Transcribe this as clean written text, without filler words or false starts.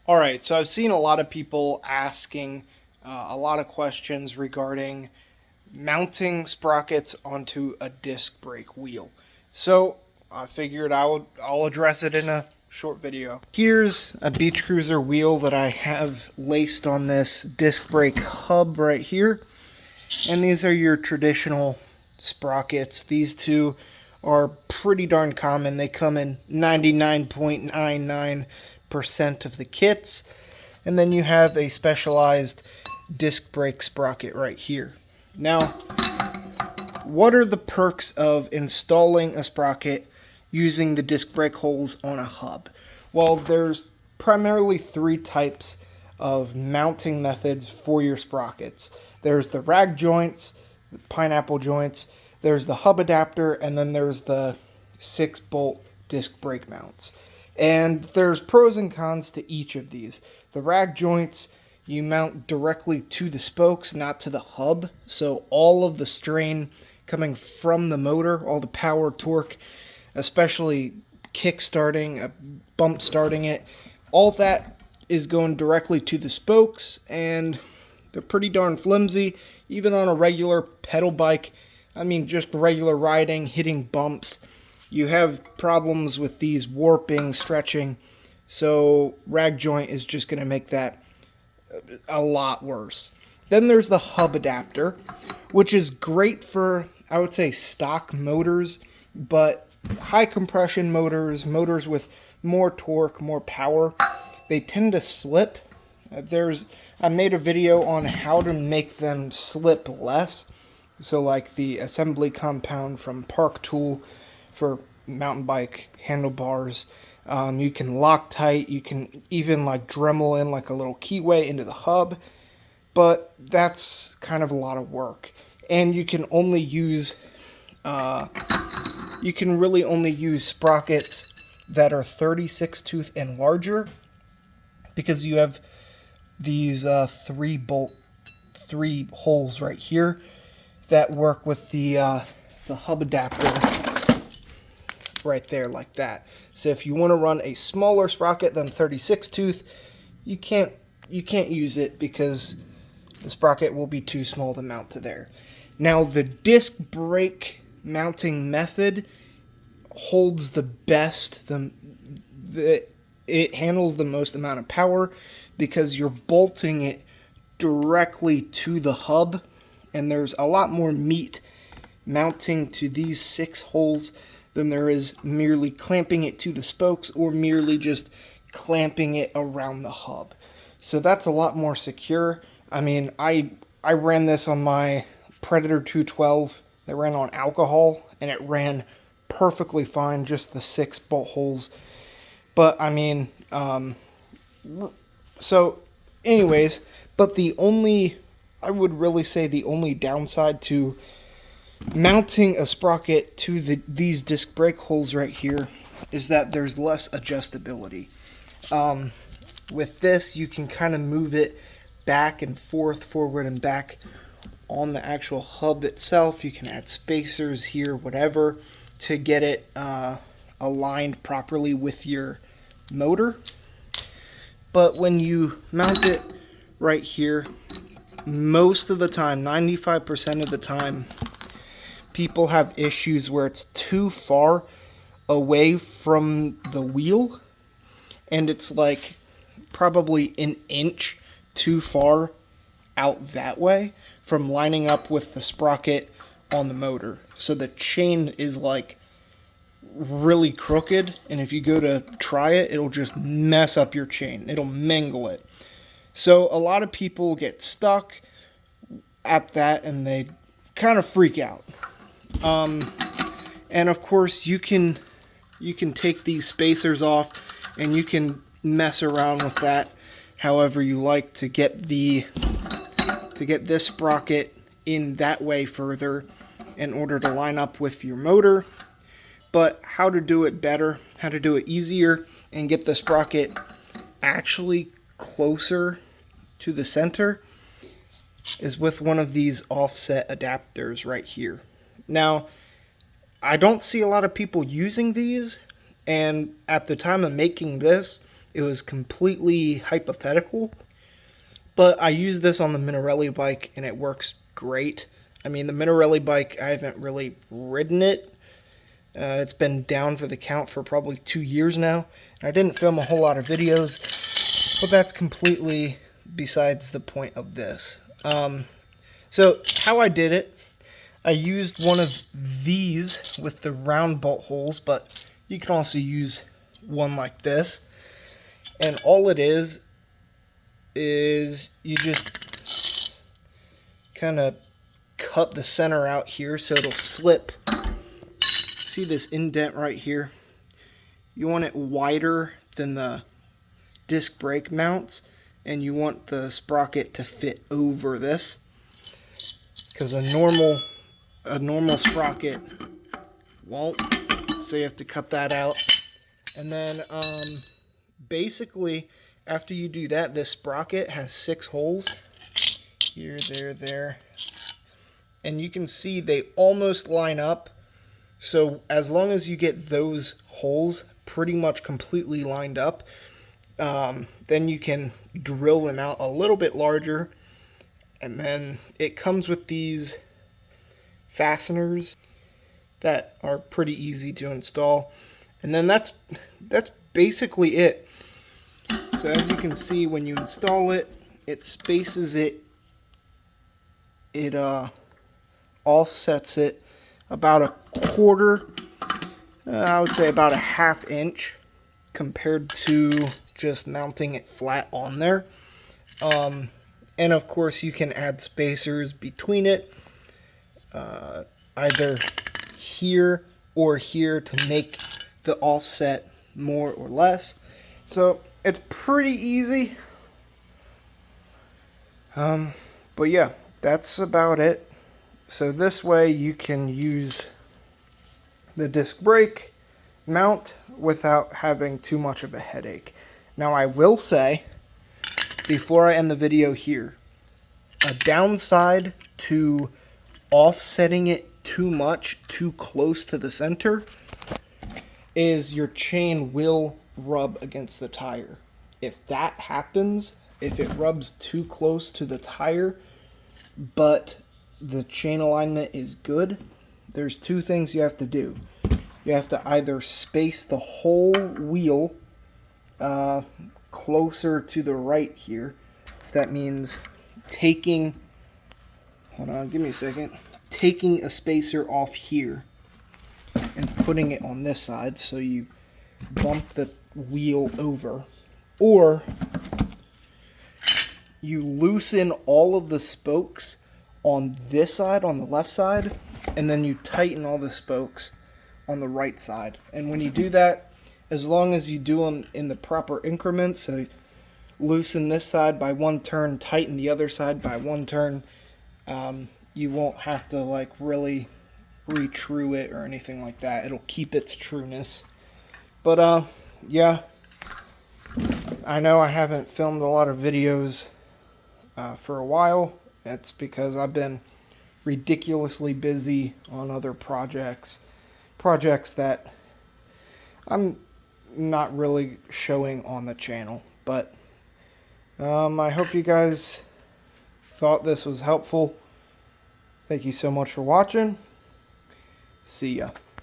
All right, so I've seen a lot of people asking a lot of questions regarding mounting sprockets onto a disc brake wheel. So I figured I'll address it in a short video. Here's a beach cruiser wheel that I have laced on this disc brake hub right here. And these are your traditional sprockets. These two are pretty darn common. They come in 99.99% of the kits. And then you have a specialized disc brake sprocket right here. Now, what are the perks of installing a sprocket using the disc brake holes on a hub? Well, there's primarily three types of mounting methods for your sprockets. There's the rag joints, the pineapple joints, there's the hub adapter, and then there's the 6-bolt disc brake mounts. And there's pros and cons to each of these. The rag joints, you mount directly to the spokes, not to the hub, so all of the strain coming from the motor, all the power, torque, especially kick starting, bump starting it, all that is going directly to the spokes, and they're pretty darn flimsy. Even on a regular pedal bike, I mean just regular riding, hitting bumps, you have problems with these warping, stretching, so rag joint is just going to make that a lot worse. Then there's the hub adapter, which is great for, I would say, stock motors, but high compression motors, motors with more torque, more power, they tend to slip. I made a video on how to make them slip less. So like the assembly compound from Park Tool for mountain bike handlebars, you can Loctite, you can even like Dremel in like a little keyway into the hub, but that's kind of a lot of work. And you can only use, you can really only use sprockets that are 36 tooth and larger, because you have these 3 holes right here that work with the hub adapter right there like that. So if you want to run a smaller sprocket than 36 tooth, you can't use it because the sprocket will be too small to mount to there. Now the disc brake mounting method holds the best, it handles the most amount of power because you're bolting it directly to the hub, and there's a lot more meat mounting to these 6 holes than there is merely clamping it to the spokes or merely just clamping it around the hub. So that's a lot more secure. I mean, I ran this on my Predator 212 that ran on alcohol, and it ran perfectly fine, just the 6 bolt holes. But I mean, so anyways, but I would really say the only downside to mounting a sprocket to these disc brake holes right here is that there's less adjustability. With this, you can kind of move it back and forth, forward and back on the actual hub itself. You can add spacers here, whatever, to get it aligned properly with your motor. But when you mount it right here, most of the time, 95% of the time, people have issues where it's too far away from the wheel, and it's like probably an inch too far out that way from lining up with the sprocket on the motor. So the chain is like really crooked, and if you go to try it, it'll just mess up your chain. It'll mangle it. So a lot of people get stuck at that and they kind of freak out. And of course you can take these spacers off and you can mess around with that however you like to get this sprocket in that way further in order to line up with your motor. But how to do it better, how to do it easier, and get the sprocket actually closer to the center is with one of these offset adapters right here. Now, I don't see a lot of people using these, and at the time of making this, It was completely hypothetical, but I used this on the Minarelli bike and it works great. I mean, the Minarelli bike, I haven't really ridden it. It's been down for the count for probably 2 years now. I didn't film a whole lot of videos, but that's completely besides the point of this. So how I did it, I used one of these with the round bolt holes, but you can also use one like this. And all it is you just kind of cut the center out here so it'll slip. See this indent right here? You want it wider than the disc brake mounts, and you want the sprocket to fit over this, because a normal sprocket won't, so you have to cut that out. And then basically after you do that, this sprocket has 6 holes here, there, and you can see they almost line up. So as long as you get those holes pretty much completely lined up, then you can drill them out a little bit larger. And then it comes with these fasteners that are pretty easy to install. And then that's basically it. So as you can see, when you install it, it spaces it, offsets it about a quarter, I would say about a ½ inch, compared to just mounting it flat on there. And of course you can add spacers between it, either here or here, to make the offset more or less. So it's pretty easy. But yeah, that's about it. So this way you can use the disc brake mount without having too much of a headache. Now I will say, before I end the video here, a downside to offsetting it too much, too close to the center, is your chain will rub against the tire. If that happens, if it rubs too close to the tire, but the chain alignment is good, there's 2 things you have to do. You have to either space the whole wheel closer to the right here. So that means taking, hold on, give me a second, taking a spacer off here and putting it on this side, so you bump the wheel over. Or you loosen all of the spokes on this side, on the left side, and then you tighten all the spokes on the right side. And when you do that, as long as you do them in the proper increments, so loosen this side by 1 turn, tighten the other side by 1 turn, you won't have to like really re-true it or anything like that. It'll keep its trueness. But yeah, I know I haven't filmed a lot of videos for a while. That's because I've been ridiculously busy on other projects that I'm not really showing on the channel. But I hope you guys thought this was helpful. Thank you so much for watching. See ya.